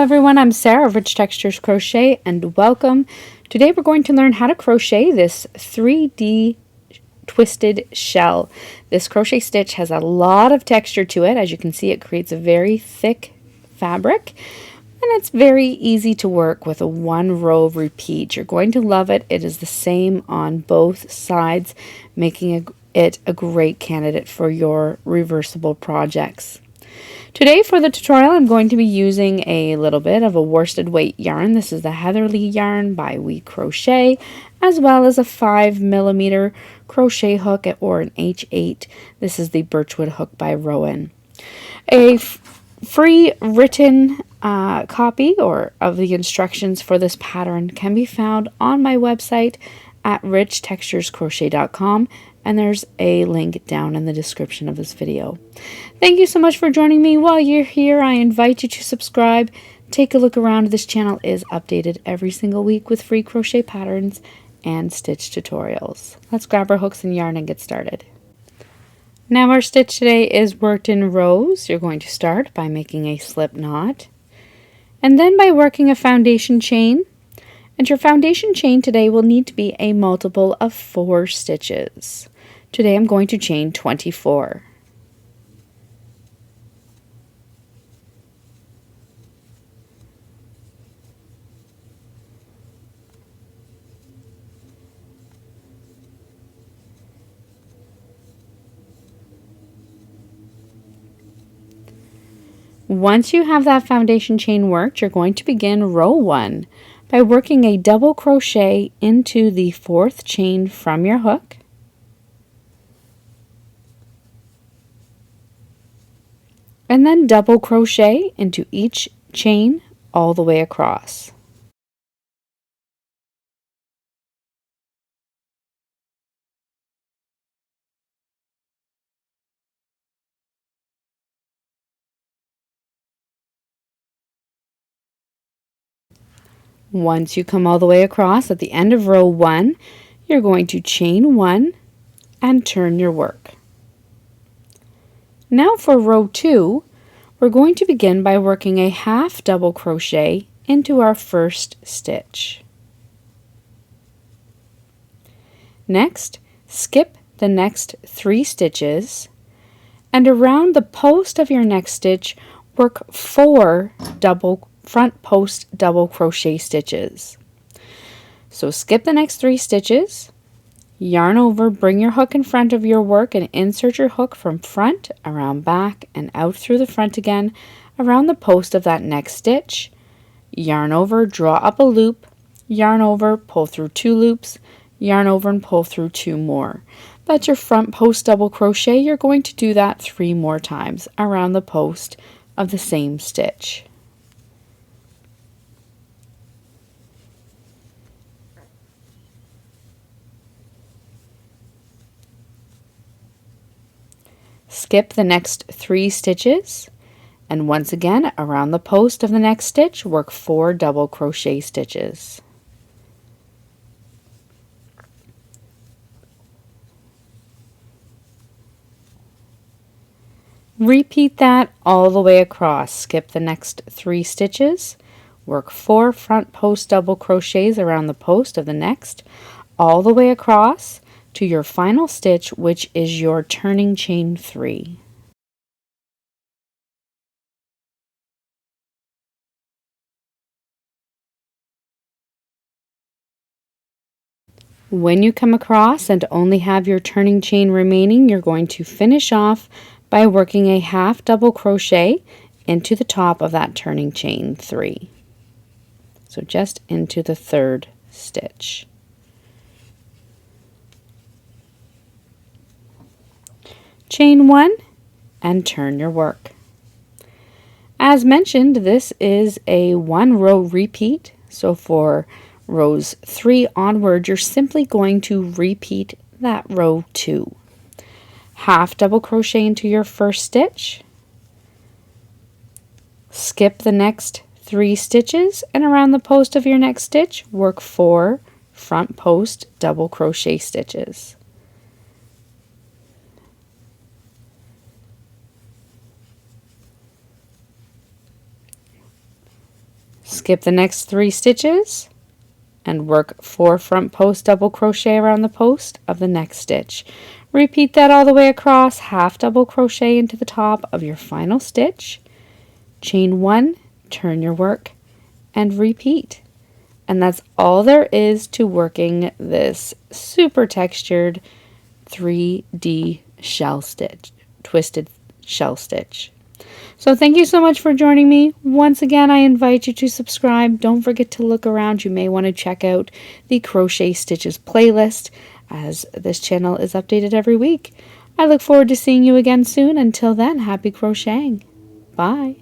everyone, I'm Sarah of Rich Textures Crochet and welcome. Today we're going to learn how to crochet this 3D twisted shell. This crochet stitch has a lot of texture to it. As you can see, it creates a very thick fabric and it's very easy to work with a one row repeat. You're going to love it. It is the same on both sides, making it a great candidate for your reversible projects. Today for the tutorial, I'm going to be using a little bit of a worsted weight yarn. This is the Heatherly yarn by We Crochet, as well as a 5mm crochet hook or an H8. This is the Birchwood hook by Rowan. A free written copy of the instructions for this pattern can be found on my website at richtexturescrochet.com, and there's a link down in the description of this video. Thank you so much for joining me. While you're here, I invite you to subscribe. Take a look around. This channel is updated every single week with free crochet patterns and stitch tutorials. Let's grab our hooks and yarn and get started. Now our stitch today is worked in rows. You're going to start by making a slip knot and then by working a foundation chain. And your foundation chain today will need to be a multiple of 4 stitches. Today I'm going to chain 24. Once you have that foundation chain worked, you're going to begin row 1 by working a double crochet into the 4th chain from your hook. And then double crochet into each chain all the way across. Once you come all the way across at the end of row 1, you're going to chain 1 and turn your work. Now for row 2, we're going to begin by working a half double crochet into our first stitch. Next, skip the next 3 stitches and around the post of your next stitch, work 4 front post double crochet stitches. So skip the next 3 stitches, yarn over, bring your hook in front of your work and insert your hook from front, around back, and out through the front again around the post of that next stitch. Yarn over, draw up a loop, yarn over, pull through 2 loops, yarn over and pull through 2 more. That's your front post double crochet. You're going to do that 3 more times around the post of the same stitch. Skip the next 3 stitches and once again around the post of the next stitch work 4 double crochet stitches. Repeat that all the way across. Skip the next 3 stitches, work 4 front post double crochets around the post of the next all the way across to your final stitch, which is your turning chain 3. When you come across and only have your turning chain remaining, you're going to finish off by working a half double crochet into the top of that turning chain 3. So just into the 3rd stitch. Chain 1 and turn your work. As mentioned, this is a 1 row repeat, so for rows 3 onward, you're simply going to repeat that row 2. Half double crochet into your first stitch, skip the next 3 stitches, and around the post of your next stitch, work 4 front post double crochet stitches. Skip the next 3 stitches and work 4 front post double crochet around the post of the next stitch. Repeat that all the way across, half double crochet into the top of your final stitch, chain 1, turn your work, and repeat. And that's all there is to working this super textured 3D shell stitch, twisted shell stitch. So thank you so much for joining me. Once again, I invite you to subscribe. Don't forget to look around. You may want to check out the Crochet Stitches playlist, as this channel is updated every week. I look forward to seeing you again soon. Until then, happy crocheting. Bye.